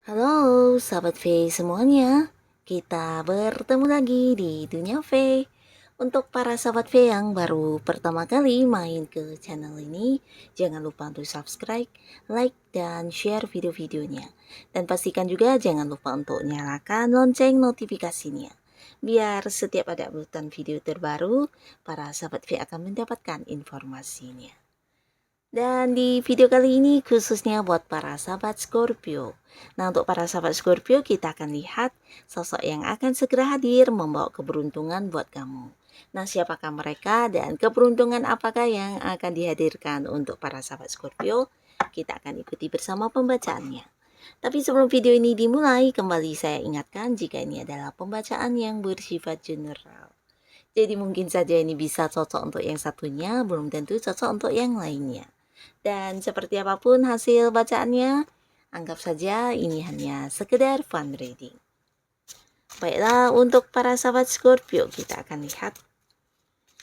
Halo sahabat V semuanya, kita bertemu lagi di Dunia V. Untuk para sahabat V yang baru pertama kali main ke channel ini, jangan lupa untuk subscribe, like, dan share video-videonya. Dan pastikan juga jangan lupa untuk nyalakan lonceng notifikasinya. Biar setiap ada uploadan video terbaru, para sahabat V akan mendapatkan informasinya. Dan di video kali ini khususnya buat para sahabat Scorpio. Nah, untuk para sahabat Scorpio, kita akan lihat sosok yang akan segera hadir membawa keberuntungan buat kamu. Nah, siapakah mereka dan keberuntungan apakah yang akan dihadirkan untuk para sahabat Scorpio? Kita akan ikuti bersama pembacaannya. Tapi sebelum video ini dimulai, kembali saya ingatkan jika ini adalah pembacaan yang bersifat general. Jadi mungkin saja ini bisa cocok untuk yang satunya, belum tentu cocok untuk yang lainnya. Dan seperti apapun hasil bacaannya, anggap saja ini hanya sekedar fun reading. Baiklah, untuk para sahabat Scorpio, kita akan lihat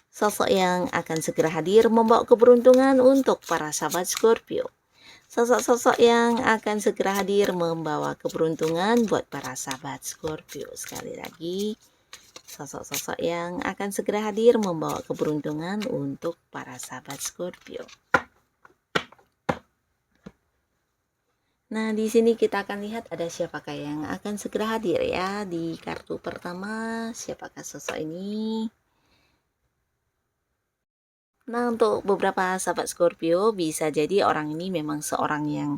sosok yang akan segera hadir membawa keberuntungan untuk para sahabat Scorpio. Sosok-sosok yang akan segera hadir membawa keberuntungan buat para sahabat Scorpio. Sekali lagi, sosok-sosok yang akan segera hadir membawa keberuntungan untuk para sahabat Scorpio. Nah, di sini kita akan lihat ada siapakah yang akan segera hadir ya. Di kartu pertama, siapakah sosok ini? Nah, untuk beberapa sahabat Scorpio, bisa jadi orang ini memang seorang yang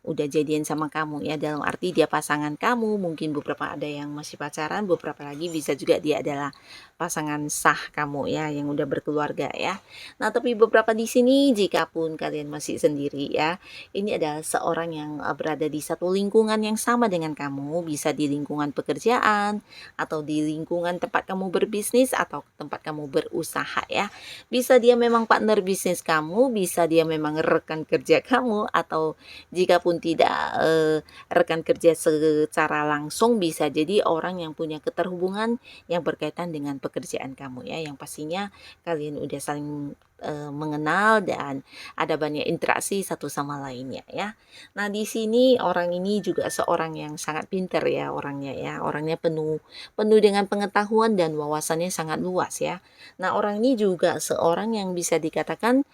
udah jadian sama kamu ya. Dalam arti dia pasangan kamu, mungkin beberapa ada yang masih pacaran, beberapa lagi bisa juga dia adalah pasangan sah kamu ya, yang udah berkeluarga ya. Nah, tapi beberapa di sini, jika pun kalian masih sendiri ya, ini adalah seorang yang berada di satu lingkungan yang sama dengan kamu, bisa di lingkungan pekerjaan, atau di lingkungan tempat kamu berbisnis, atau tempat kamu berusaha ya. Bisa dia memang partner bisnis kamu, bisa dia memang rekan kerja kamu, atau jika pun tidak rekan kerja secara langsung, bisa jadi orang yang punya keterhubungan yang berkaitan dengan pekerjaan kamu ya, yang pastinya kalian udah saling mengenal dan ada banyak interaksi satu sama lainnya ya. Nah, di sini orang ini juga seorang yang sangat pintar ya orangnya ya. Orangnya penuh penuh dengan pengetahuan dan wawasannya sangat luas ya. Nah, orang ini juga seorang yang bisa dikatakan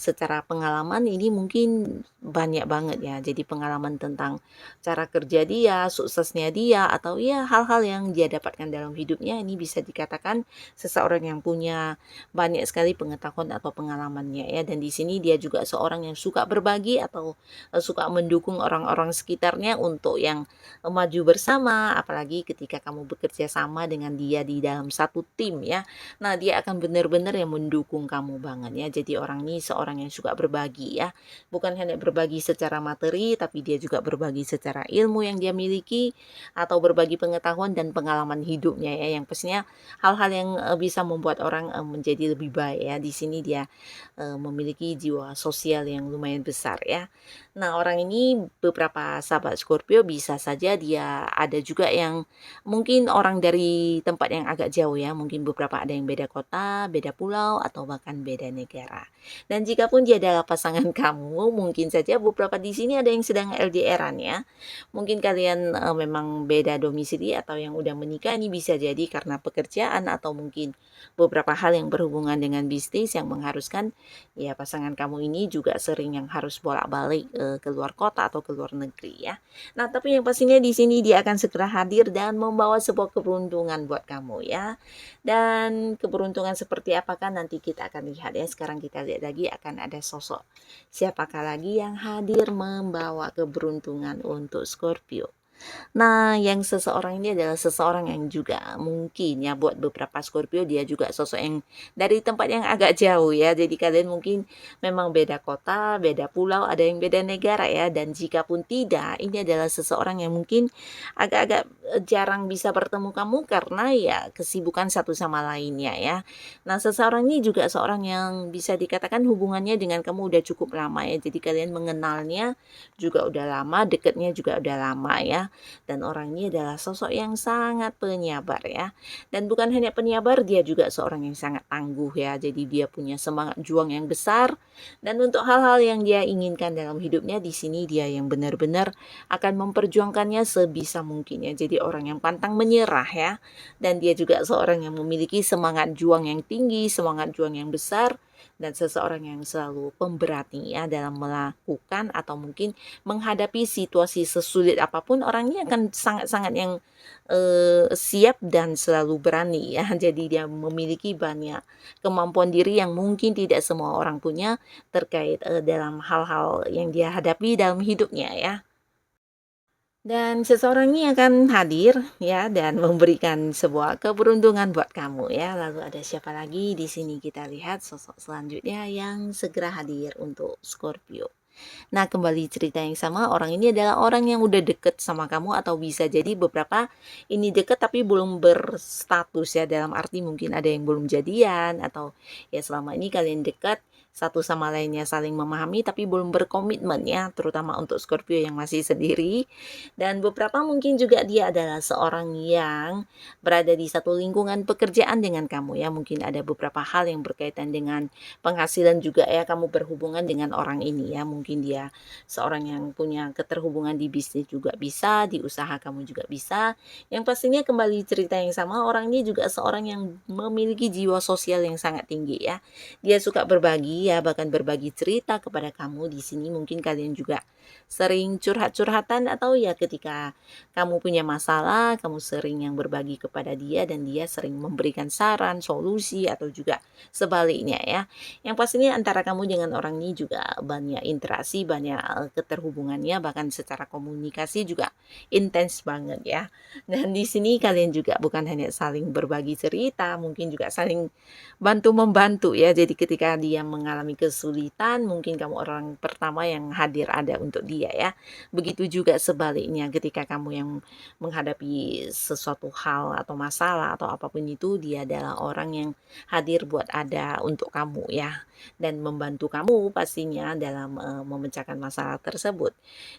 secara pengalaman ini mungkin banyak banget ya. Jadi pengalaman tentang cara kerja dia, suksesnya dia, atau ya hal-hal yang dia dapatkan dalam hidupnya, ini bisa dikatakan seseorang yang punya banyak sekali pengetahuan atau pengalamannya ya. Dan di sini dia juga seorang yang suka berbagi atau suka mendukung orang-orang sekitarnya untuk yang maju bersama, apalagi ketika kamu bekerja sama dengan dia di dalam satu tim ya. Nah, dia akan benar-benar yang mendukung kamu banget ya. Jadi orang ini seorang yang suka berbagi ya. Bukan hanya berbagi secara materi, tapi dia juga berbagi secara ilmu yang dia miliki, atau berbagi pengetahuan dan pengalaman hidupnya ya. Yang pastinya hal-hal yang bisa membuat orang menjadi lebih baik ya. Di sini dia memiliki jiwa sosial yang lumayan besar ya. Nah, orang ini beberapa sahabat Scorpio bisa saja dia ada juga yang mungkin orang dari tempat yang agak jauh ya, mungkin beberapa ada yang beda kota, beda pulau, atau bahkan beda negara. Dan jika pun dia adalah pasangan kamu, mungkin saja beberapa di sini ada yang sedang LDR-an ya. Mungkin kalian memang beda domisili atau yang udah menikah, ini bisa jadi karena pekerjaan atau mungkin beberapa hal yang berhubungan dengan bisnis yang mengharuskan ya pasangan kamu ini juga sering yang harus bolak-balik ke luar kota atau ke luar negeri ya. Nah, tapi yang pastinya di sini dia akan segera hadir dan membawa sebuah keberuntungan buat kamu ya. Dan keberuntungan seperti apakah nanti kita akan lihat ya. Sekarang kita lihat lagi akan ada sosok siapakah lagi yang hadir membawa keberuntungan untuk Scorpio. Nah, yang seseorang ini adalah seseorang yang juga mungkin ya buat beberapa Scorpio dia juga sosok yang dari tempat yang agak jauh ya. Jadi kalian mungkin memang beda kota, beda pulau, ada yang beda negara ya. Dan jika pun tidak, ini adalah seseorang yang mungkin agak-agak jarang bisa bertemu kamu karena ya kesibukan satu sama lainnya ya. Nah, seseorang ini juga seorang yang bisa dikatakan hubungannya dengan kamu udah cukup lama ya. Jadi kalian mengenalnya juga udah lama, deketnya juga udah lama ya. Dan orang ini adalah sosok yang sangat penyabar ya. Dan bukan hanya penyabar, dia juga seorang yang sangat tangguh ya. Jadi dia punya semangat juang yang besar dan untuk hal-hal yang dia inginkan dalam hidupnya di sini dia yang benar-benar akan memperjuangkannya sebisa mungkin ya. Jadi orang yang pantang menyerah ya. Dan dia juga seorang yang memiliki semangat juang yang tinggi, semangat juang yang besar dan seseorang yang selalu pemberani ya dalam melakukan atau mungkin menghadapi situasi sesulit apapun orangnya akan sangat-sangat yang siap dan selalu berani ya. Jadi dia memiliki banyak kemampuan diri yang mungkin tidak semua orang punya terkait dalam hal-hal yang dia hadapi dalam hidupnya ya. Dan seseorang ini akan hadir ya dan memberikan sebuah keberuntungan buat kamu ya. Lalu ada siapa lagi di sini kita lihat sosok selanjutnya yang segera hadir untuk Scorpio. Nah, kembali cerita yang sama, orang ini adalah orang yang udah deket sama kamu atau bisa jadi beberapa ini deket tapi belum berstatus ya, dalam arti mungkin ada yang belum jadian atau ya selama ini kalian dekat satu sama lainnya saling memahami tapi belum berkomitmen ya, terutama untuk Scorpio yang masih sendiri. Dan beberapa mungkin juga dia adalah seorang yang berada di satu lingkungan pekerjaan dengan kamu ya, mungkin ada beberapa hal yang berkaitan dengan penghasilan juga ya, kamu berhubungan dengan orang ini ya. Mungkin dia seorang yang punya keterhubungan di bisnis juga bisa, di usaha kamu juga bisa. Yang pastinya kembali cerita yang sama, orang ini juga seorang yang memiliki jiwa sosial yang sangat tinggi ya. Dia suka berbagi ya, bahkan berbagi cerita kepada kamu. Di sini mungkin kalian juga sering curhat-curhatan atau ya ketika kamu punya masalah, kamu sering yang berbagi kepada dia dan dia sering memberikan saran, solusi atau juga sebaliknya ya. Yang pastinya antara kamu dengan orang ini juga banyak interaksi, banyak keterhubungannya, bahkan secara komunikasi juga intens banget ya. Dan di sini kalian juga bukan hanya saling berbagi cerita, mungkin juga saling bantu-membantu ya. Jadi ketika dia mengalami kesulitan, mungkin kamu orang pertama yang hadir ada untuk dia ya. Begitu juga sebaliknya ketika kamu yang menghadapi sesuatu hal atau masalah atau apapun itu, dia adalah orang yang hadir buat ada untuk kamu ya dan membantu kamu pastinya dalam memecahkan masalah tersebut.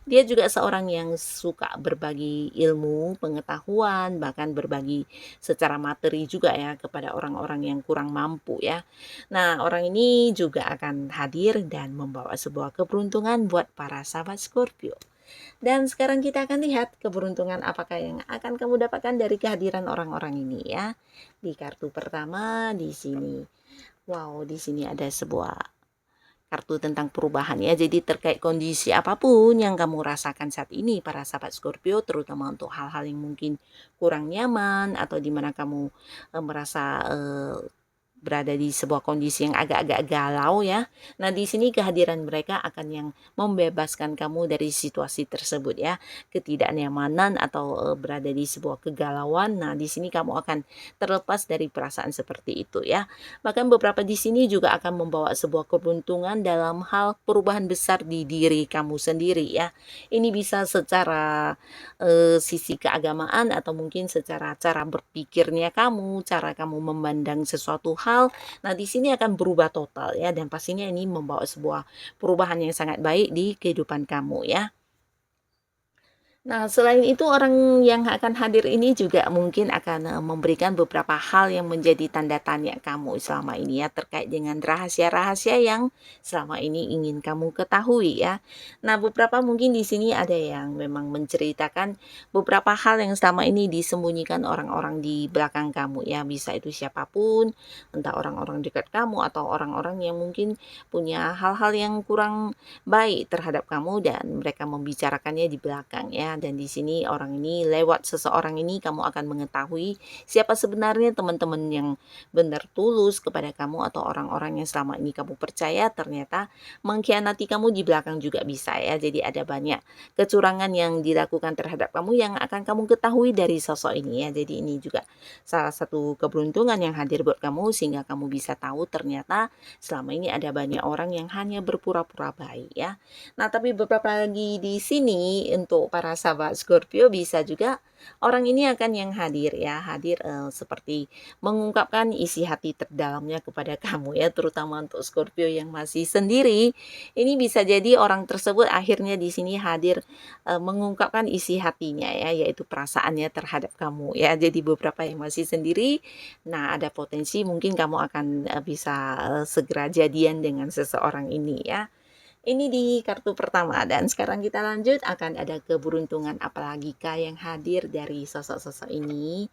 Dia juga seorang yang suka berbagi ilmu, pengetahuan, bahkan berbagi secara materi juga ya kepada orang-orang yang kurang mampu ya. Nah, orang ini juga akan hadir dan membawa sebuah keberuntungan buat para sahabat Scorpio. Dan sekarang kita akan lihat keberuntungan apakah yang akan kamu dapatkan dari kehadiran orang-orang ini ya. Di kartu pertama di sini. Wow, di sini ada sebuah kartu tentang perubahan ya. Jadi terkait kondisi apapun yang kamu rasakan saat ini para sahabat Scorpio, terutama untuk hal-hal yang mungkin kurang nyaman atau di mana kamu merasa berada di sebuah kondisi yang agak-agak galau ya. Nah, di sini kehadiran mereka akan yang membebaskan kamu dari situasi tersebut ya, ketidaknyamanan atau berada di sebuah kegalauan. Nah, di sini kamu akan terlepas dari perasaan seperti itu ya. Bahkan beberapa di sini juga akan membawa sebuah keberuntungan dalam hal perubahan besar di diri kamu sendiri ya. Ini bisa secara sisi keagamaan atau mungkin secara cara berpikirnya kamu, cara kamu memandang sesuatu hal. Nah, di sini akan berubah total ya dan pastinya ini membawa sebuah perubahan yang sangat baik di kehidupan kamu ya. Nah, selain itu orang yang akan hadir ini juga mungkin akan memberikan beberapa hal yang menjadi tanda tanya kamu selama ini ya terkait dengan rahasia-rahasia yang selama ini ingin kamu ketahui ya. Nah, beberapa mungkin di sini ada yang memang menceritakan beberapa hal yang selama ini disembunyikan orang-orang di belakang kamu ya. Bisa itu siapapun, entah orang-orang dekat kamu atau orang-orang yang mungkin punya hal-hal yang kurang baik terhadap kamu dan mereka membicarakannya di belakang ya. Dan di sini orang ini, lewat seseorang ini kamu akan mengetahui siapa sebenarnya teman-teman yang benar tulus kepada kamu, atau orang-orang yang selama ini kamu percaya ternyata mengkhianati kamu di belakang juga bisa ya. Jadi ada banyak kecurangan yang dilakukan terhadap kamu yang akan kamu ketahui dari sosok ini ya. Jadi ini juga salah satu keberuntungan yang hadir buat kamu, sehingga kamu bisa tahu ternyata selama ini ada banyak orang yang hanya berpura-pura baik ya. Nah, tapi beberapa lagi di sini untuk para sahabat Scorpio, bisa juga orang ini akan yang hadir ya, hadir seperti mengungkapkan isi hati terdalamnya kepada kamu ya, terutama untuk Scorpio yang masih sendiri. Ini bisa jadi orang tersebut akhirnya di sini hadir mengungkapkan isi hatinya ya, yaitu perasaannya terhadap kamu ya. Jadi beberapa yang masih sendiri, nah ada potensi mungkin kamu akan bisa segera jadian dengan seseorang ini ya. Ini di kartu pertama, dan sekarang kita lanjut, akan ada keberuntungan apalagi kah yang hadir dari sosok-sosok ini.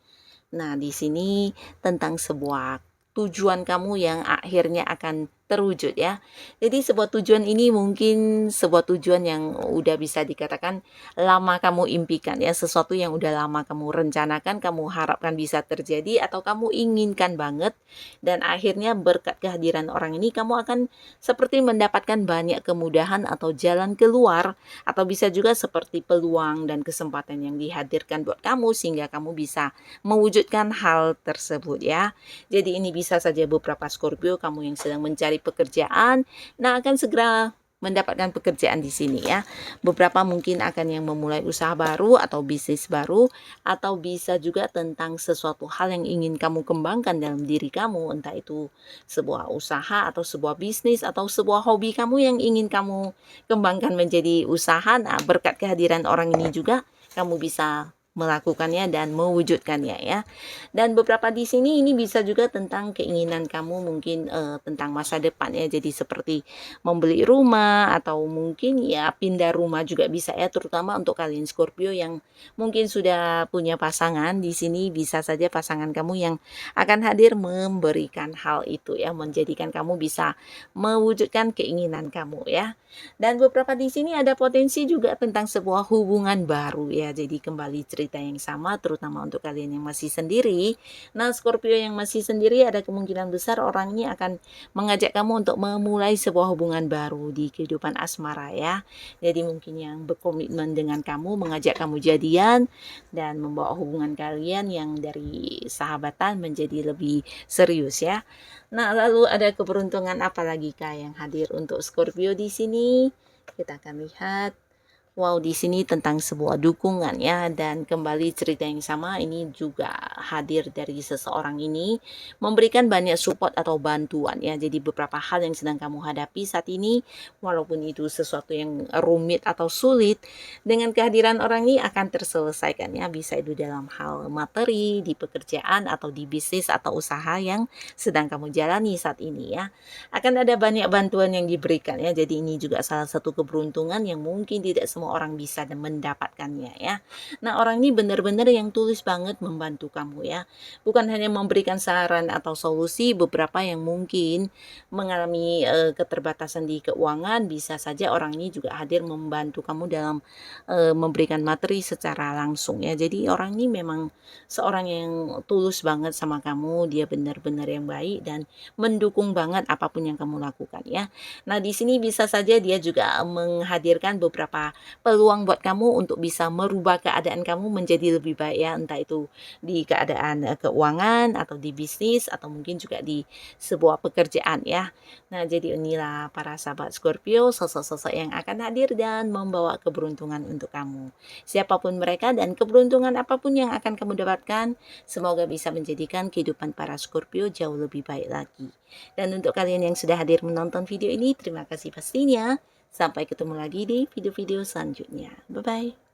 Nah, di sini tentang sebuah tujuan kamu yang akhirnya akan terwujud ya. Jadi sebuah tujuan ini mungkin sebuah tujuan yang udah bisa dikatakan lama kamu impikan ya, sesuatu yang udah lama kamu rencanakan, kamu harapkan bisa terjadi atau kamu inginkan banget, dan akhirnya berkat kehadiran orang ini kamu akan seperti mendapatkan banyak kemudahan atau jalan keluar, atau bisa juga seperti peluang dan kesempatan yang dihadirkan buat kamu sehingga kamu bisa mewujudkan hal tersebut ya. Jadi ini bisa saja beberapa Scorpio kamu yang sedang mencari pekerjaan, nah akan segera mendapatkan pekerjaan di sini ya. Beberapa mungkin akan yang memulai usaha baru atau bisnis baru, atau bisa juga tentang sesuatu hal yang ingin kamu kembangkan dalam diri kamu, entah itu sebuah usaha atau sebuah bisnis atau sebuah hobi kamu yang ingin kamu kembangkan menjadi usaha. Nah, berkat kehadiran orang ini juga kamu bisa melakukannya dan mewujudkannya ya. Dan beberapa di sini ini bisa juga tentang keinginan kamu mungkin tentang masa depan ya. Jadi seperti membeli rumah atau mungkin ya pindah rumah juga bisa ya, terutama untuk kalian Scorpio yang mungkin sudah punya pasangan. Di sini bisa saja pasangan kamu yang akan hadir memberikan hal itu ya, menjadikan kamu bisa mewujudkan keinginan kamu ya. Dan beberapa di sini ada potensi juga tentang sebuah hubungan baru ya. Jadi kembali cerita yang sama, terutama untuk kalian yang masih sendiri. Nah, Scorpio yang masih sendiri ada kemungkinan besar orang ini akan mengajak kamu untuk memulai sebuah hubungan baru di kehidupan asmara ya. Jadi mungkin yang berkomitmen dengan kamu, mengajak kamu jadian dan membawa hubungan kalian yang dari sahabatan menjadi lebih serius ya. Nah, lalu ada keberuntungan apa lagi kah yang hadir untuk Scorpio di sini? Kita akan lihat. Wow, di sini tentang sebuah dukungan ya, dan kembali cerita yang sama ini juga hadir dari seseorang ini memberikan banyak support atau bantuan ya. Jadi beberapa hal yang sedang kamu hadapi saat ini, walaupun itu sesuatu yang rumit atau sulit, dengan kehadiran orang ini akan terselesaikan ya. Bisa itu dalam hal materi, di pekerjaan atau di bisnis atau usaha yang sedang kamu jalani saat ini ya. Akan ada banyak bantuan yang diberikan ya. Jadi ini juga salah satu keberuntungan yang mungkin tidak semua orang bisa mendapatkannya ya. Nah, orang ini benar-benar yang tulus banget membantu kamu ya. Bukan hanya memberikan saran atau solusi, beberapa yang mungkin mengalami keterbatasan di keuangan, bisa saja orang ini juga hadir membantu kamu dalam memberikan materi secara langsung ya. Jadi orang ini memang seorang yang tulus banget sama kamu, dia benar-benar yang baik dan mendukung banget apapun yang kamu lakukan ya. Nah, di sini bisa saja dia juga menghadirkan beberapa peluang buat kamu untuk bisa merubah keadaan kamu menjadi lebih baik ya, entah itu di keadaan keuangan atau di bisnis atau mungkin juga di sebuah pekerjaan ya. Nah, jadi inilah para sahabat Scorpio, sosok-sosok yang akan hadir dan membawa keberuntungan untuk kamu. Siapapun mereka dan keberuntungan apapun yang akan kamu dapatkan, semoga bisa menjadikan kehidupan para Scorpio jauh lebih baik lagi. Dan untuk kalian yang sudah hadir menonton video ini, terima kasih pastinya. Sampai ketemu lagi di video-video selanjutnya. Bye-bye.